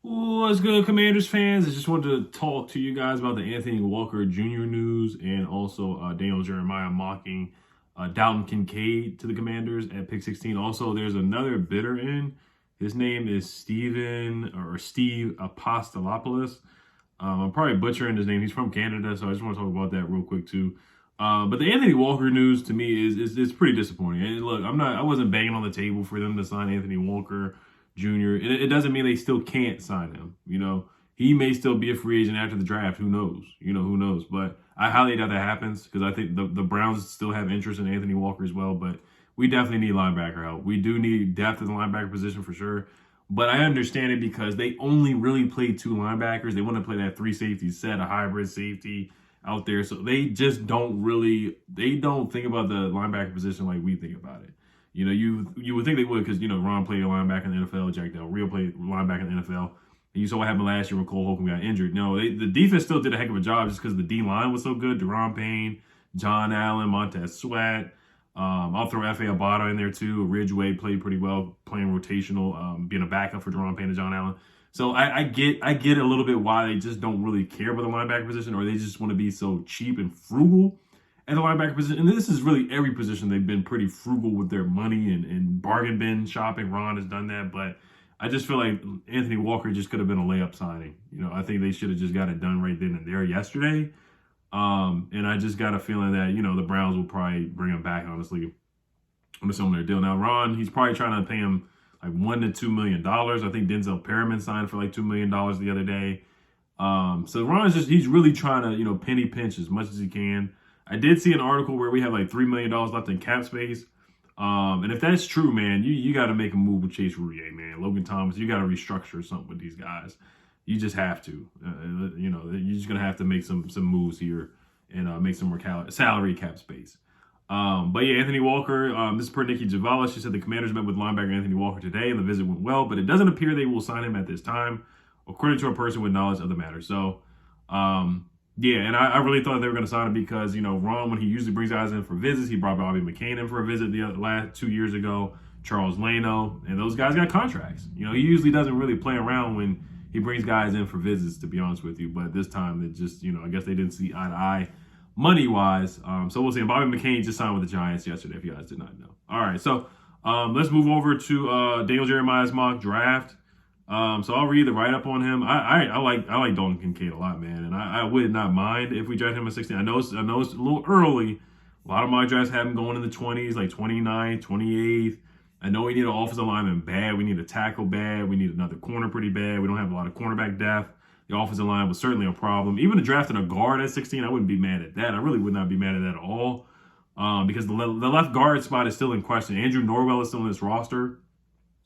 What's good, Commanders fans? I just wanted to talk to you guys about the Anthony Walker Jr. news and also Daniel Jeremiah mocking Dalton Kincaid to the Commanders at pick 16. Also, there's another bidder in. His name is Steve Apostolopoulos. I'm probably butchering his name. He's from Canada, so I just want to talk about that real quick too. But the Anthony Walker news to me is pretty disappointing. And look, I wasn't banging on the table for them to sign Anthony Walker Jr. It doesn't mean they still can't sign him. He may still be a free agent after the draft. Who knows? Who knows? But I highly doubt that happens because I think the Browns still have interest in Anthony Walker as well. But we definitely need linebacker help. We do need depth in the linebacker position for sure. But I understand it because they only really play two linebackers. They want to play that three safety set, a hybrid safety out there. So they just don't think about the linebacker position like we think about it. You would think they would because, Ron played linebacker in the NFL, Jack Del Rio played linebacker in the NFL. And you saw what happened last year when Cole Holcomb got injured. No, the defense still did a heck of a job just because the D-line was so good. Deron Payne, John Allen, Montez Sweat. I'll throw F.A. Abada in there too. Ridgeway played pretty well, playing rotational, being a backup for Deron Payne and John Allen. So I get a little bit why they just don't really care about the linebacker position, or they just want to be so cheap and frugal at the linebacker position. And this is really every position they've been pretty frugal with their money and bargain bin shopping. Ron has done that, but I just feel like Anthony Walker just could have been a layup signing. I think they should have just got it done right then and there yesterday. And I just got a feeling that, the Browns will probably bring him back, honestly, on a similar deal. Now, Ron, he's probably trying to pay him like $1 to $2 million. I think Denzel Perriman signed for like $2 million the other day. So Ron's he's really trying to, penny pinch as much as he can. I did see an article where we have like $3 million left in cap space. And if that's true, man, you got to make a move with Chase Roullier, man. Logan Thomas, you got to restructure something with these guys. You just have to. You're just going to have to make some moves here and make some more salary cap space. But yeah, Anthony Walker, this is per Nikki Javala. She said the Commanders met with linebacker Anthony Walker today and the visit went well, but it doesn't appear they will sign him at this time, according to a person with knowledge of the matter. So, yeah, and I really thought they were going to sign him because, Ron, when he usually brings guys in for visits, he brought Bobby McCain in for a visit the last 2 years ago, Charles Leno, and those guys got contracts. He usually doesn't really play around when he brings guys in for visits, to be honest with you. But this time, it just, I guess they didn't see eye to eye money-wise. So we'll see. And Bobby McCain just signed with the Giants yesterday, if you guys did not know. All right, so let's move over to Daniel Jeremiah's mock draft. So I'll read the write-up on him. I like Dalton Kincaid a lot, man, and I would not mind if we draft him at 16. I know it's a little early. A lot of my drafts have him going in the 20s, like 29th, 28th. I know we need an offensive lineman bad. We need a tackle bad. We need another corner pretty bad. We don't have a lot of cornerback depth. The offensive line was certainly a problem. Even drafting a guard at 16, I wouldn't be mad at that. I really would not be mad at that at all because the left guard spot is still in question. Andrew Norwell is still in this roster.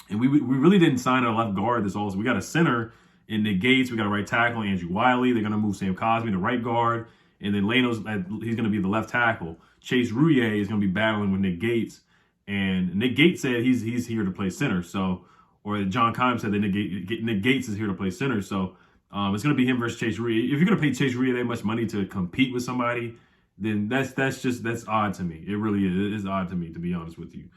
And we really didn't sign a left guard this also. We got a center in Nick Gates. We got a right tackle, Andrew Wiley. They're going to move Sam Cosmi to right guard. And then Leno's, he's going to be the left tackle. Chase Roullier is going to be battling with Nick Gates. And Nick Gates said he's here to play center. So, or John Keim said that Nick Gates is here to play center. So it's going to be him versus Chase Roullier. If you're going to pay Chase Roullier that much money to compete with somebody, then that's odd to me. It really is. It is odd to me, to be honest with you.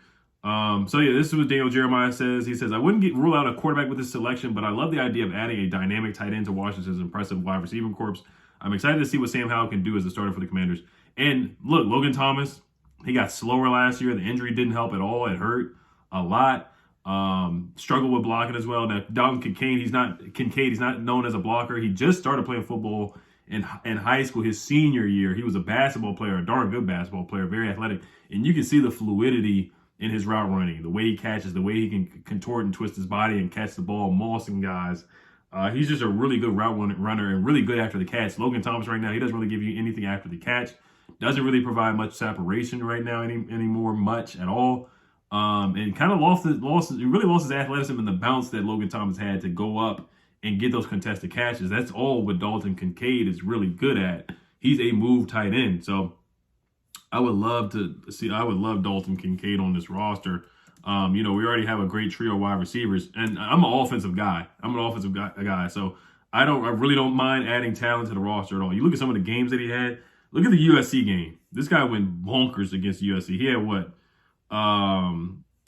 So yeah, this is what Daniel Jeremiah says. He says, I wouldn't rule out a quarterback with this selection, but I love the idea of adding a dynamic tight end to Washington's impressive wide receiver corps. I'm excited to see what Sam Howell can do as a starter for the Commanders. And look, Logan Thomas, he got slower last year. The injury didn't help at all. It hurt a lot. Struggled with blocking as well. Now, Dalton Kincaid, he's not known as a blocker. He just started playing football in high school his senior year. He was a basketball player, a darn good basketball player, very athletic. And you can see the fluidity in his route running, the way he catches, the way he can contort and twist his body and catch the ball, mossing guys. He's just a really good route runner and really good after the catch. Logan Thomas right now, he doesn't really give you anything after the catch. Doesn't really provide much separation right now anymore, much at all. And kind of really lost his athleticism and the bounce that Logan Thomas had to go up and get those contested catches. That's all what Dalton Kincaid is really good at. He's a move tight end. So I would love Dalton Kincaid on this roster. We already have a great trio of wide receivers, and I'm an offensive guy. Guy. So I really don't mind adding talent to the roster at all. You look at some of the games that he had. Look at the USC game. This guy went bonkers against USC. He had what?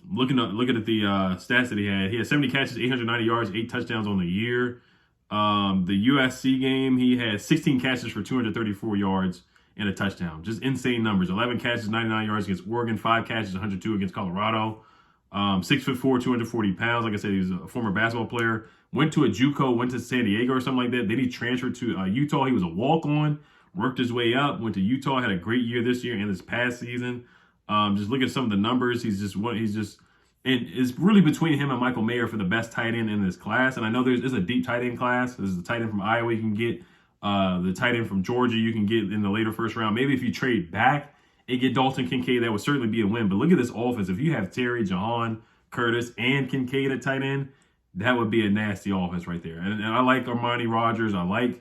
looking at the stats that he had 70 catches, 890 yards, 8 touchdowns on the year. The USC game, he had 16 catches for 234 yards and a touchdown. Just insane numbers. 11 catches, 99 yards against Oregon. 5 catches, 102 against Colorado. 6'4", 240 pounds. Like I said, he was a former basketball player. Went to a JUCO, went to San Diego or something like that. Then he transferred to Utah. He was a walk-on. Worked his way up. Went to Utah. Had a great year this year and this past season. Just look at some of the numbers. He's just, and it's really between him and Michael Mayer for the best tight end in this class. And I know there's a deep tight end class. There's a tight end from Iowa you can get. The tight end from Georgia you can get in the later first round. Maybe if you trade back and get Dalton Kincaid, that would certainly be a win. But look at this offense. If you have Terry, Jahan, Curtis, and Kincaid at tight end, that would be a nasty offense right there. And I like Armani Rogers. I like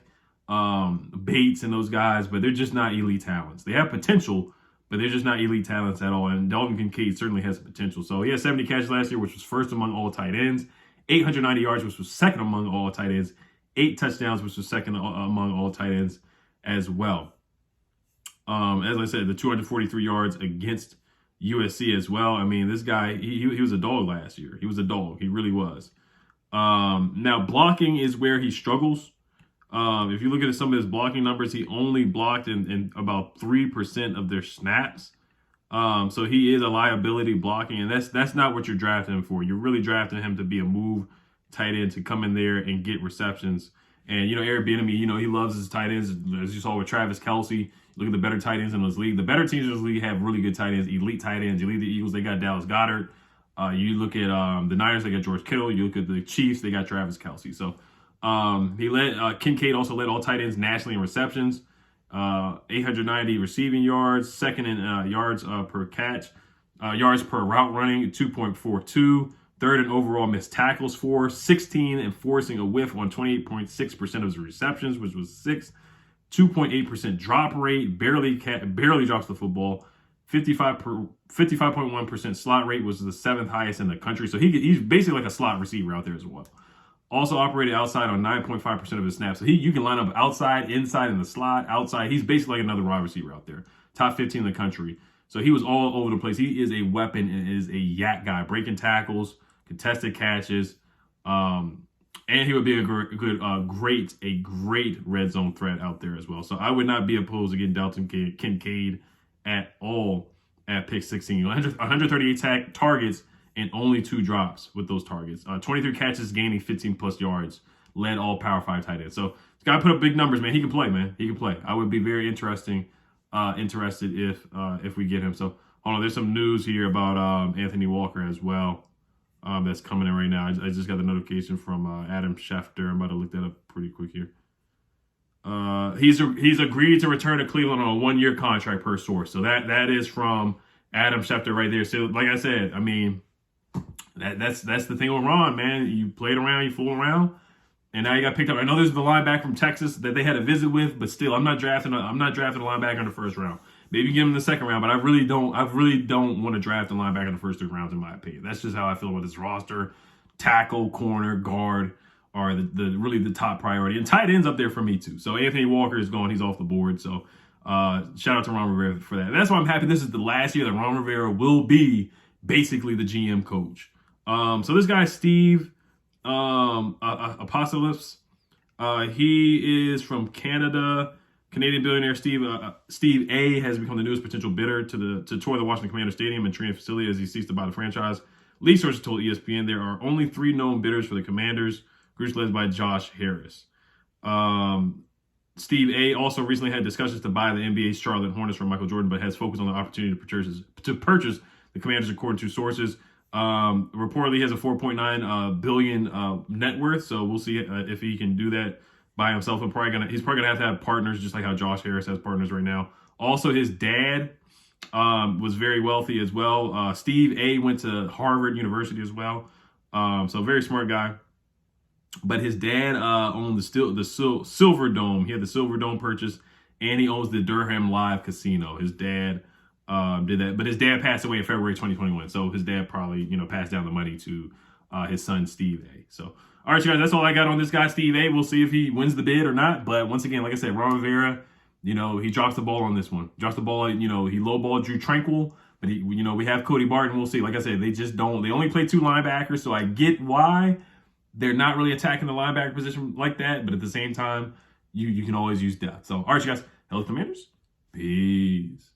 Bates and those guys, but they're just not elite talents. They have potential, but they're just not elite talents at all. And Dalton Kincaid certainly has potential. So he had 70 catches last year, which was first among all tight ends. 890 yards, which was second among all tight ends. 8 touchdowns, which was second among all tight ends as well. As I said, the 243 yards against USC as well. I mean, this guy, he was a dog last year. He was a dog. He really was. Now, blocking is where he struggles. If you look at some of his blocking numbers, he only blocked in about 3% of their snaps. So he is a liability blocking, and that's not what you're drafting him for. You're really drafting him to be a move tight end to come in there and get receptions. And, Eric Bieniemy, he loves his tight ends. As you saw with Travis Kelce, look at the better tight ends in this league. The better teams in this league have really good tight ends, elite tight ends. You look at the Eagles, they got Dallas Goedert. You look at the Niners, they got George Kittle. You look at the Chiefs, they got Travis Kelce. So he led Kincaid also led all tight ends nationally in receptions, 890 receiving yards, second in yards per catch, yards per route running, 2.42, third in overall missed tackles for, 16 in forcing a whiff on 28.6% of his receptions, which was 6, 2.8% drop rate, barely drops the football. 55.1% slot rate was the 7th highest in the country. So he's basically like a slot receiver out there as well. Also operated outside on 9.5% of his snaps. So you can line up outside, inside, in the slot, outside. He's basically like another wide receiver out there. Top 15 in the country. So he was all over the place. He is a weapon and is a yak guy, breaking tackles, contested catches, and he would be a great red zone threat out there as well. So I would not be opposed to getting Dalton Kincaid at all at pick 16. 138 targets and only 2 drops with those targets. 23 catches, gaining 15 plus yards. Led all Power 5 tight ends. So this guy put up big numbers, man. He can play, man. He can play. I would be very interested if we get him. So hold on, there's some news here about Anthony Walker as well. That's coming in right now. I just got the notification from Adam Schefter. I'm about to look that up pretty quick here. He's agreed to return to Cleveland on a 1-year contract per source. So that is from Adam Schefter right there. So like I said, I mean, that's the thing with Ron, man. You played around, you fooled around, and now you got picked up. I know there's the linebacker from Texas that they had a visit with, but still, I'm not drafting a linebacker in the first round. Maybe get him in the second round, but I really don't want to draft a linebacker in the first 3 rounds, in my opinion. That's just how I feel about this roster. Tackle, corner, guard are really the top priority. And tight ends up there for me too. So Anthony Walker is gone. He's off the board. So shout out to Ron Rivera for that. That's why I'm happy this is the last year that Ron Rivera will be basically the GM coach. So this guy, Steve Apostolifs, he is from Canada. Canadian billionaire Steve A has become the newest potential bidder to tour the Washington Commanders Stadium and training facility as he seeks to buy the franchise. Lead sources told ESPN there are only 3 known bidders for the Commanders, groups led by Josh Harris. Steve A also recently had discussions to buy the NBA's Charlotte Hornets from Michael Jordan, but has focused on the opportunity to purchase the Commanders, according to sources. Reportedly, he has a $4.9 billion net worth, so we'll see if he can do that by himself. He's probably gonna have to have partners, just like how Josh Harris has partners right now. Also, his dad was very wealthy as well. Steve A went to Harvard University as well, so very smart guy. But his dad owned the Silver Dome. He had the Silver Dome purchase, and he owns the Durham Live Casino. His dad did that, but his dad passed away in February 2021. So his dad probably passed down the money to his son Steve A. So. All right, you guys, that's all I got on this guy, Steve A. We'll see if he wins the bid or not. But once again, like I said, Ron Rivera, he drops the ball on this one. Drops the ball, he lowballed Drew Tranquil, But we have Cody Barton. We'll see. Like I said, they only play 2 linebackers, so I get why they're not really attacking the linebacker position like that. But at the same time, you can always use depth. So, all right, you guys, hello, Commanders. Peace.